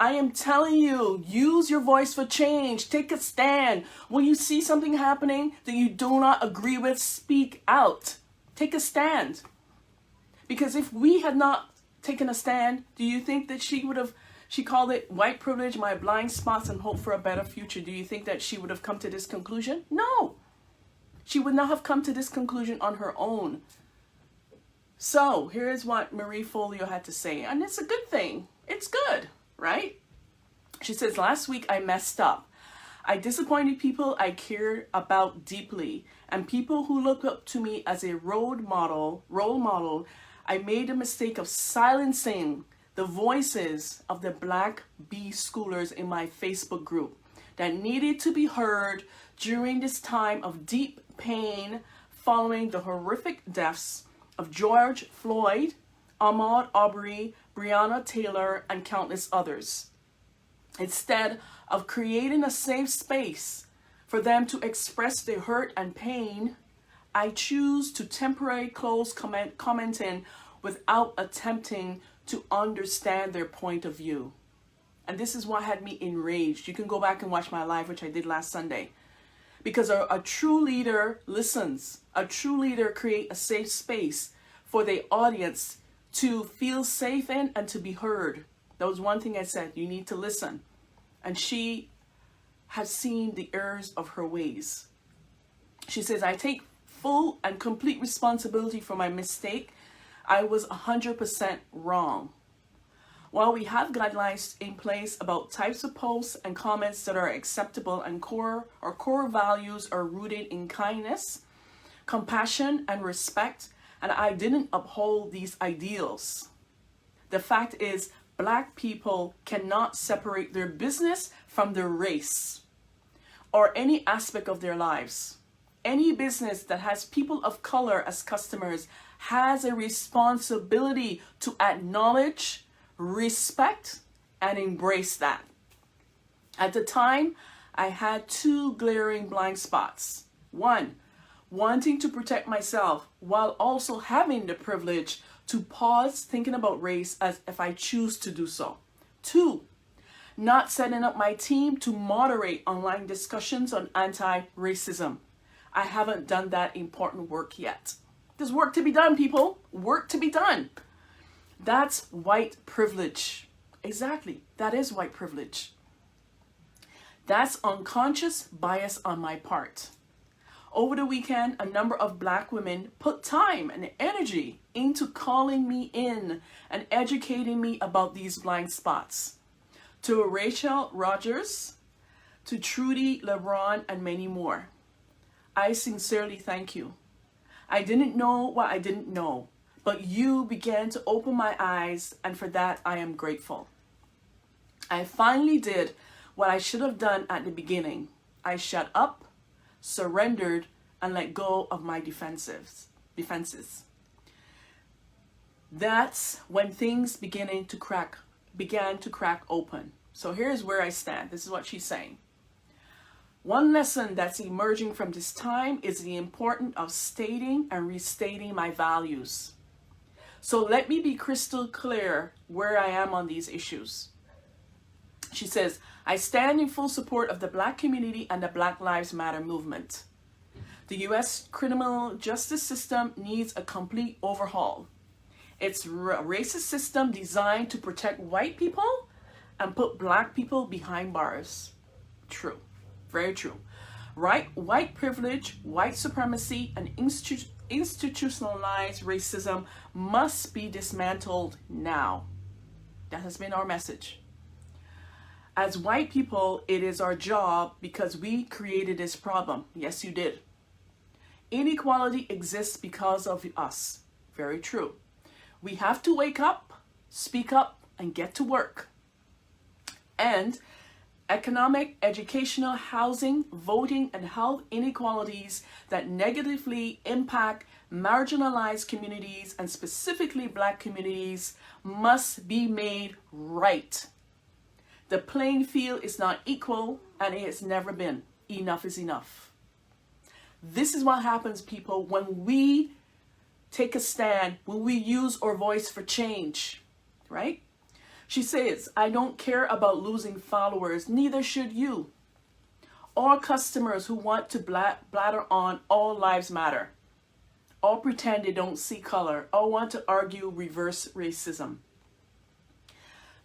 I am telling you, use your voice for change. Take a stand. When you see something happening that you do not agree with, speak out. Take a stand. Because if we had not taken a stand, do you think that she called it white privilege, my blind spots, and hope for a better future. Do you think that she would have come to this conclusion? No. She would not have come to this conclusion on her own. So here's what Marie Folio had to say, and it's a good thing. It's good, right? She says, last week I messed up. I disappointed people I cared about deeply, and people who look up to me as a role model. I made the mistake of silencing the voices of the Black B schoolers in my Facebook group that needed to be heard during this time of deep pain following the horrific deaths of George Floyd, Ahmaud Arbery, Breonna Taylor, and countless others. Instead of creating a safe space for them to express their hurt and pain, I choose to temporarily close commenting without attempting to understand their point of view. And this is what had me enraged. You can go back and watch my live, which I did last Sunday. Because a true leader listens. A true leader creates a safe space for the audience to feel safe in and to be heard. That was one thing I said. You need to listen. And she has seen the errors of her ways. She says, I take full and complete responsibility for my mistake. I was 100% wrong. While we have guidelines in place about types of posts and comments that are acceptable and core values are rooted in kindness, compassion, and respect, and I didn't uphold these ideals. The fact is, Black people cannot separate their business from their race or any aspect of their lives. Any business that has people of color as customers has a responsibility to acknowledge, respect, and embrace that. At the time, I had two glaring blind spots. One, wanting to protect myself while also having the privilege to pause thinking about race as if I choose to do so. Two, not setting up my team to moderate online discussions on anti-racism. I haven't done that important work yet. There's work to be done, people. Work to be done. That's white privilege. Exactly. That is white privilege. That's unconscious bias on my part. Over the weekend, a number of Black women put time and energy into calling me in and educating me about these blind spots. To Rachel Rogers, to Trudy LeBron, and many more. I sincerely thank you. I didn't know what I didn't know, but you began to open my eyes, and for that I am grateful. I finally did what I should have done at the beginning. I shut up, surrendered, and let go of my defenses. That's when things began to crack open. So here's where I stand. This is what she's saying. One lesson that's emerging from this time is the importance of stating and restating my values. So let me be crystal clear where I am on these issues. She says, I stand in full support of the Black community and the Black Lives Matter movement. The U.S. criminal justice system needs a complete overhaul. It's a racist system designed to protect white people and put Black people behind bars. True. Very true. Right? White privilege, white supremacy, and institutionalized racism must be dismantled now. That has been our message. As white people, it is our job because we created this problem. Yes, you did. Inequality exists because of us. Very true. We have to wake up, speak up, and get to work. And economic, educational, housing, voting, and health inequalities that negatively impact marginalized communities and specifically Black communities must be made right. The playing field is not equal, and it has never been. Enough is enough. This is what happens, people, when we take a stand, when we use our voice for change, right? She says, I don't care about losing followers, neither should you. All customers who want to blather on all lives matter. All pretend they don't see color. All want to argue reverse racism.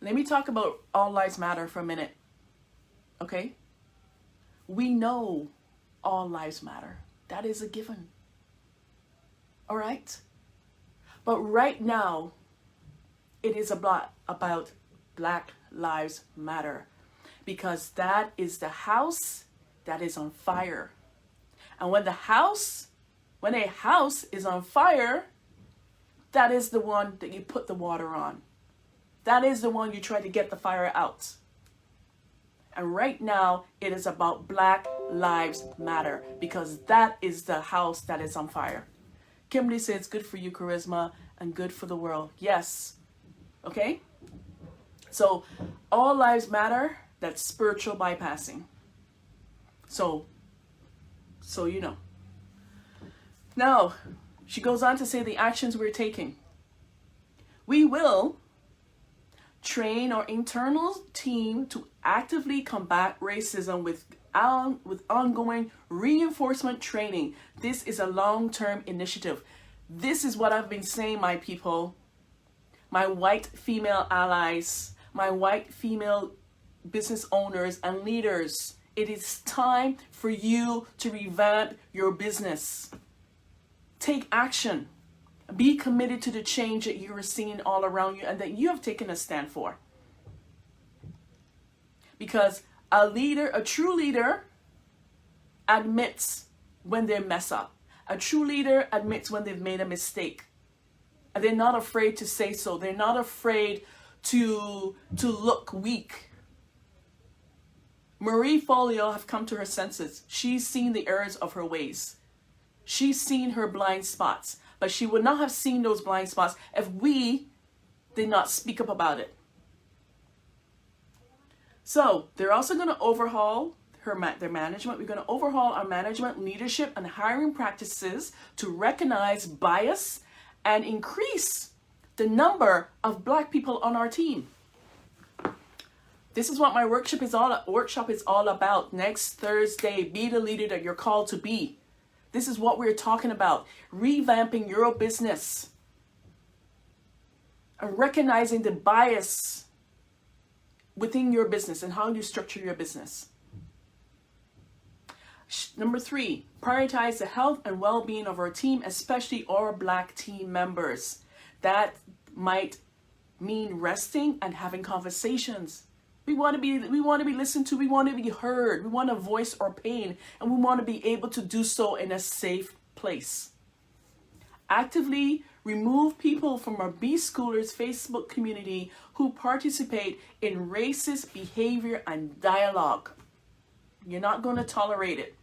Let me talk about all lives matter for a minute. Okay? We know all lives matter. That is a given. All right? But right now, it is about Black Lives Matter, because that is the house that is on fire. And when a house is on fire, that is the one that you put the water on. That is the one you try to get the fire out. And right now, it is about Black Lives Matter, because that is the house that is on fire. Kimberly says, good for you, Kharisma, and good for the world. Yes. Okay? So, all lives matter, that's spiritual bypassing. So you know. Now, she goes on to say the actions we're taking. We will train our internal team to actively combat racism with ongoing reinforcement training. This is a long-term initiative. This is what I've been saying, my people, my white female allies, my white female business owners and leaders. It is time for you to revamp your business. Take action. Be committed to the change that you are seeing all around you and that you have taken a stand for. Because a true leader admits when they mess up. A true leader admits when they've made a mistake. And they're not afraid to say so. They're not afraid to look weak. Marie Folio have come to her senses. She's seen the errors of her ways. She's seen her blind spots. But she would not have seen those blind spots if we did not speak up about it. So they're also going to overhaul their management. We're going to overhaul our management, leadership, and hiring practices to recognize bias and increase the number of Black people on our team. This is what my workshop is all about. Next Thursday, be the leader that you're called to be. This is what we're talking about. Revamping your business. And recognizing the bias within your business and how you structure your business. Number 3, prioritize the health and well-being of our team, especially our Black team members. That might mean resting and having conversations. We want to be listened to. We want to be heard. We want to voice our pain, and we want to be able to do so in a safe place. Actively remove people from our B-Schoolers Facebook community who participate in racist behavior and dialogue. You're not going to tolerate it.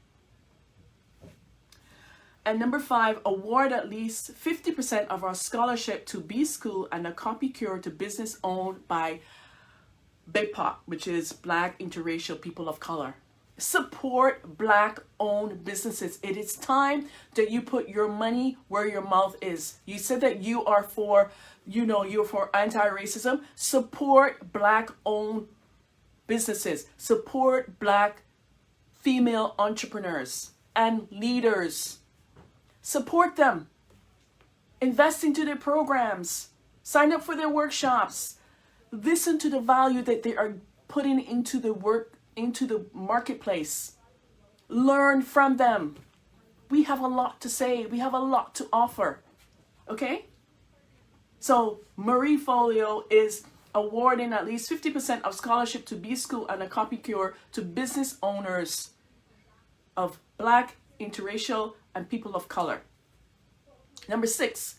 And number 5, award at least 50% of our scholarship to B-School and a copy cure to business owned by BIPOC, which is Black interracial people of color. Support Black-owned businesses. It is time that you put your money where your mouth is. You said that you are for, you're for anti-racism. Support Black-owned businesses. Support Black female entrepreneurs and leaders. Support them. Invest into their programs. Sign up for their workshops. Listen to the value that they are putting into the marketplace. Learn from them. We have a lot to say. We have a lot to offer. Okay? So Marie Folio is awarding at least 50% of scholarship to B-School and a copy cure to business owners of Black, interracial, and people of color. Number 6,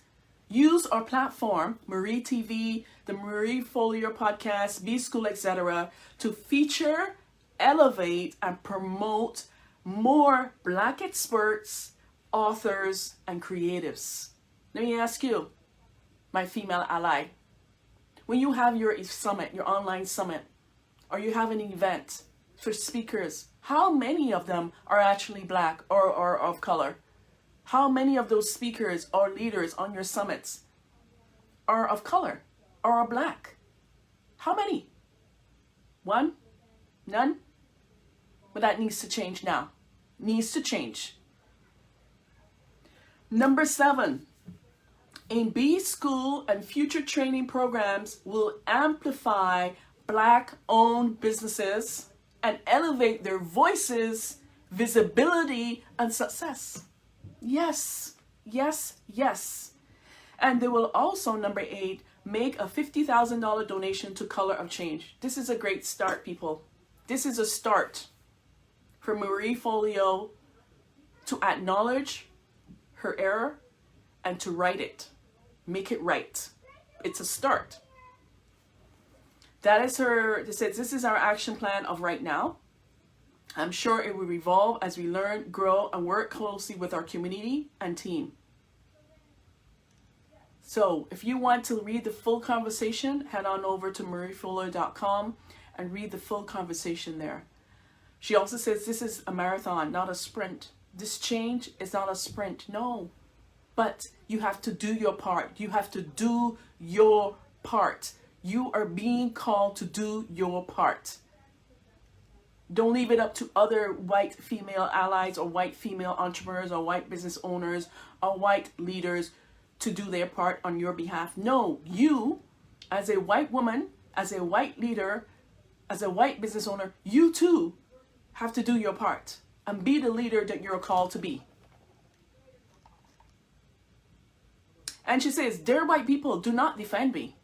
use our platform, Marie TV, the Marie Folio podcast, B-School, etc., to feature, elevate, and promote more Black experts, authors, and creatives. Let me ask you, my female ally, when you have your summit, your online summit, or you have an event for speakers, how many of them are actually Black or of color? How many of those speakers or leaders on your summits are of color or are Black? How many? One? None? But that needs to change now. Needs to change. Number 7. In B School and future training programs will amplify Black-owned businesses and elevate their voices, visibility, and success. Yes, yes, yes. And they will also, number 8, make a $50,000 donation to Color of Change. This is a great start, people. This is a start for Marie Folio to acknowledge her error and to right it. Make it right. It's a start. That is her, this is our action plan of right now. I'm sure it will evolve as we learn, grow, and work closely with our community and team. So if you want to read the full conversation, head on over to mariefolio.com and read the full conversation there. She also says this is a marathon, not a sprint. This change is not a sprint, no. But you have to do your part. You have to do your part. You are being called to do your part. Don't leave it up to other white female allies or white female entrepreneurs or white business owners or white leaders to do their part on your behalf. No, you as a white woman, as a white leader, as a white business owner, you too have to do your part and be the leader that you're called to be. And she says, dear white people, do not defend me.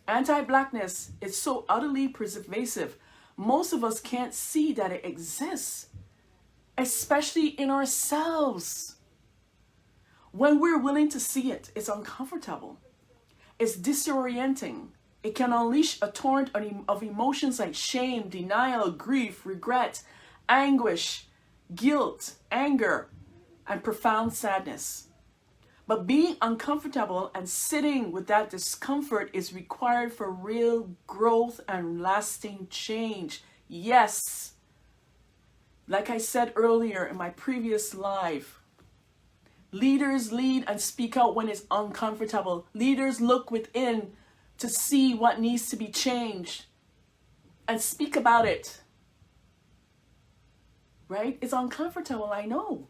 Anti-blackness is so utterly pervasive. Most of us can't see that it exists, especially in ourselves. When we're willing to see it, it's uncomfortable. It's disorienting. It can unleash a torrent of emotions like shame, denial, grief, regret, anguish, guilt, anger, and profound sadness. But being uncomfortable and sitting with that discomfort is required for real growth and lasting change. Yes. Like I said earlier in my previous live, leaders lead and speak out when it's uncomfortable. Leaders look within to see what needs to be changed and speak about it. Right? It's uncomfortable, I know.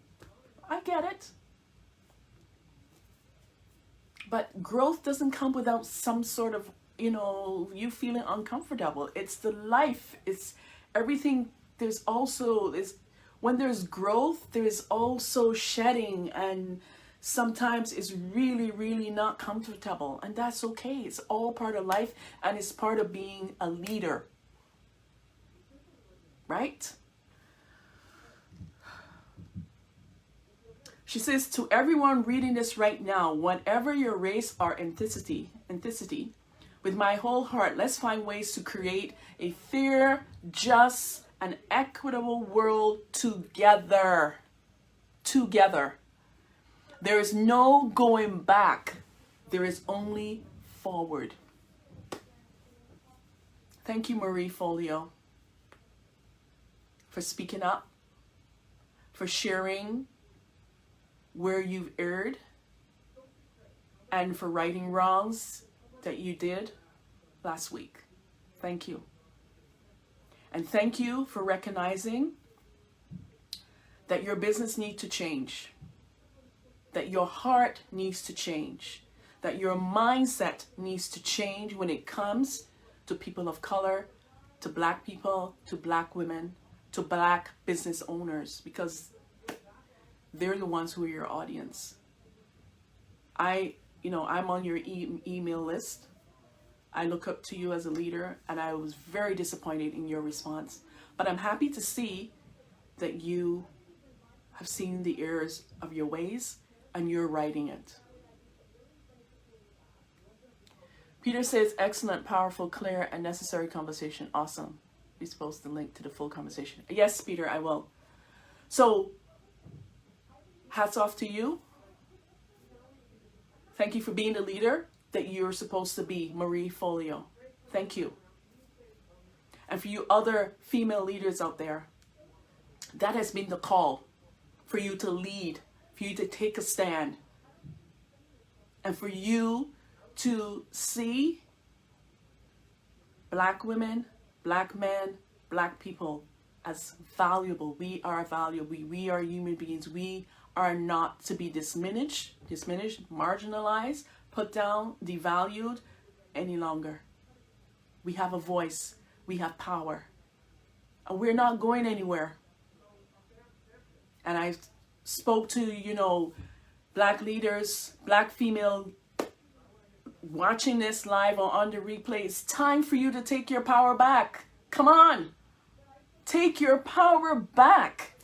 I get it. But growth doesn't come without some sort of, you feeling uncomfortable. It's the life. It's everything. There's also, when there's growth, there's also shedding. And sometimes it's really, really not comfortable. And that's okay. It's all part of life. And it's part of being a leader. Right? She says, to everyone reading this right now, whatever your race or ethnicity, with my whole heart, let's find ways to create a fair, just, and equitable world together. Together. There is no going back. There is only forward. Thank you, Marie Folio, for speaking up, for sharing where you've erred, and for righting wrongs that you did last week. Thank you. And thank you for recognizing that your business needs to change, that your heart needs to change, that your mindset needs to change when it comes to people of color, to Black people, to Black women, to Black business owners, because they're the ones who are your audience. I'm on your email list. I look up to you as a leader, and I was very disappointed in your response. But I'm happy to see that you have seen the errors of your ways and you're righting it. Peter says, excellent, powerful, clear, and necessary conversation. Awesome. Please post the link to the full conversation. Yes, Peter, I will. So, hats off to you. Thank you for being the leader that you're supposed to be, Marie Folio. Thank you. And for you other female leaders out there, that has been the call for you to lead, for you to take a stand, and for you to see Black women, black men, black people as valuable. We are valuable. We are human beings. We are not to be diminished, marginalized, put down, devalued any longer. We have a voice. We have power. And we're not going anywhere. And I spoke to, black leaders, black female watching this live or on the replay. It's time for you to take your power back. Come on. Take your power back.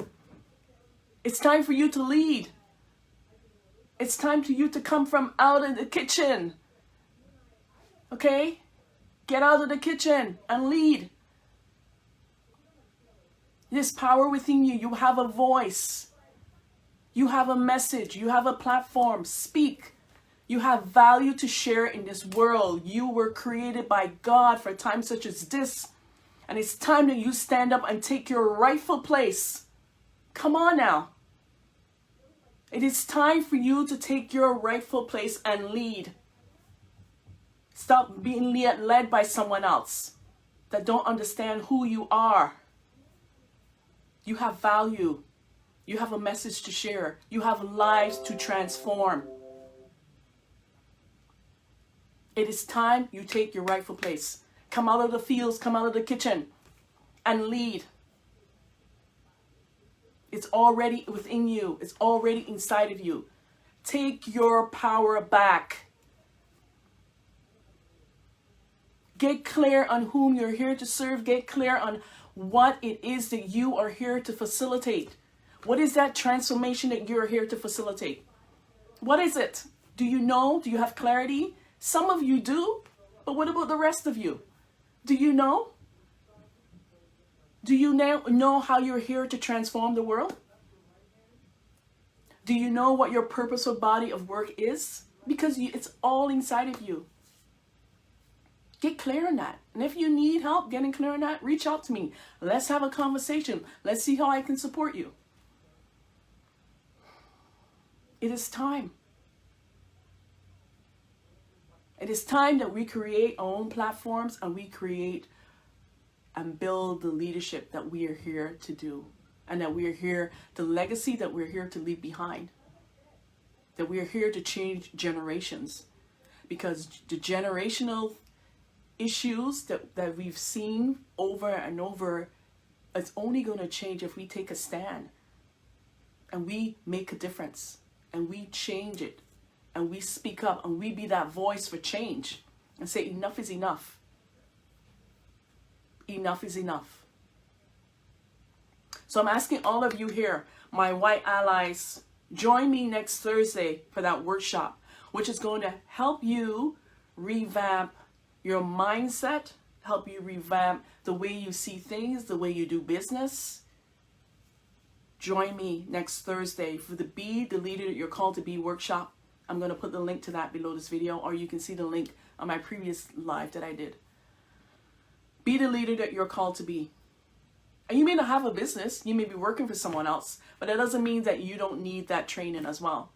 It's time for you to lead. It's time for you to come from out of the kitchen. Okay? Get out of the kitchen and lead. There's power within you. You have a voice. You have a message. You have a platform. Speak. You have value to share in this world. You were created by God for times such as this. And it's time that you stand up and take your rightful place. Come on now. It is time for you to take your rightful place and lead. Stop being led by someone else that don't understand who you are. You have value. You have a message to share. You have lives to transform. It is time you take your rightful place. Come out of the fields, come out of the kitchen, and lead. It's already within you. It's already inside of you. Take your power back. Get clear on whom you're here to serve. Get clear on what it is that you are here to facilitate. What is that transformation that you're here to facilitate? What is it? Do you know? Do you have clarity? Some of you do, but what about the rest of you? Do you know? Do you now know how you're here to transform the world? Do you know what your purposeful body of work is? Because it's all inside of you. Get clear on that. And if you need help getting clear on that, reach out to me. Let's have a conversation. Let's see how I can support you. It is time. It is time that we create our own platforms and we create and build the leadership that we are here to do. And that we are here, the legacy that we're here to leave behind. That we are here to change generations. Because the generational issues that we've seen over and over, it's only going to change if we take a stand. And we make a difference. And we change it. And we speak up and we be that voice for change and say enough is enough. Enough is enough. So I'm asking all of you here, my white allies, join me next Thursday for that workshop, which is going to help you revamp your mindset, help you revamp the way you see things, the way you do business. Join me next Thursday for the Be the Leader That You're Called to Be workshop. I'm going to put the link to that below this video, or you can see the link on my previous live that I did. Be the leader that you're called to be. And you may not have a business. You may be working for someone else, but that doesn't mean that you don't need that training as well.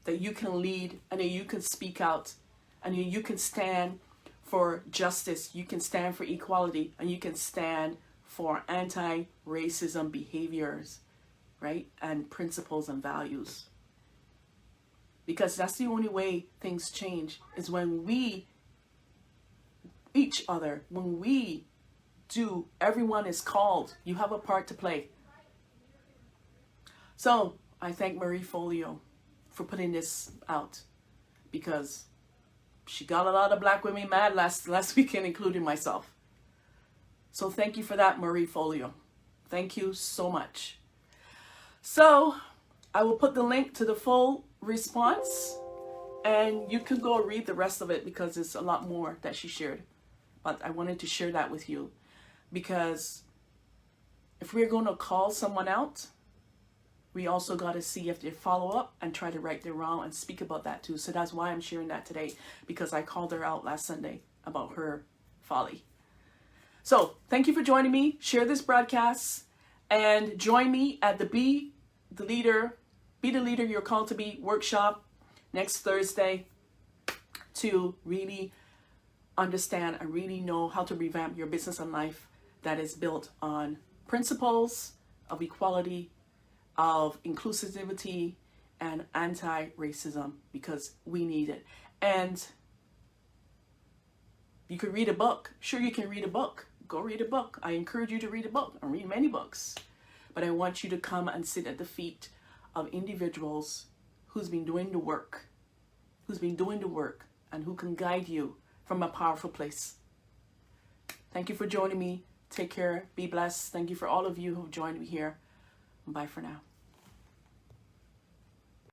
That you can lead and that you can speak out and you can stand for justice. You can stand for equality and you can stand for anti-racism behaviors, right? And principles and values. Because that's the only way things change, is when we, each other, when we do, everyone is called. You have a part to play. So I thank Marie Folio for putting this out, because she got a lot of black women mad last weekend, including myself. So thank you for that, Marie Folio. Thank you so much. So I will put the link to the full response and you can go read the rest of it, because it's a lot more that she shared. But I wanted to share that with you, because if we're going to call someone out, we also got to see if they follow up and try to right their wrong and speak about that too. So that's why I'm sharing that today, because I called her out last Sunday about her folly. So thank you for joining me. Share this broadcast and join me at the Be the Leader You're Called to Be workshop next Thursday to really understand and really know how to revamp your business and life that is built on principles of equality, of inclusivity, and anti-racism, because we need it. And you could read a book. Sure, you can read a book. Go read a book. I encourage you to read a book and read many books. But I want you to come and sit at the feet of individuals who's been doing the work, and who can guide you from a powerful place. Thank you for joining me. Take care. Be blessed. Thank you for all of you who've joined me here. Bye for now.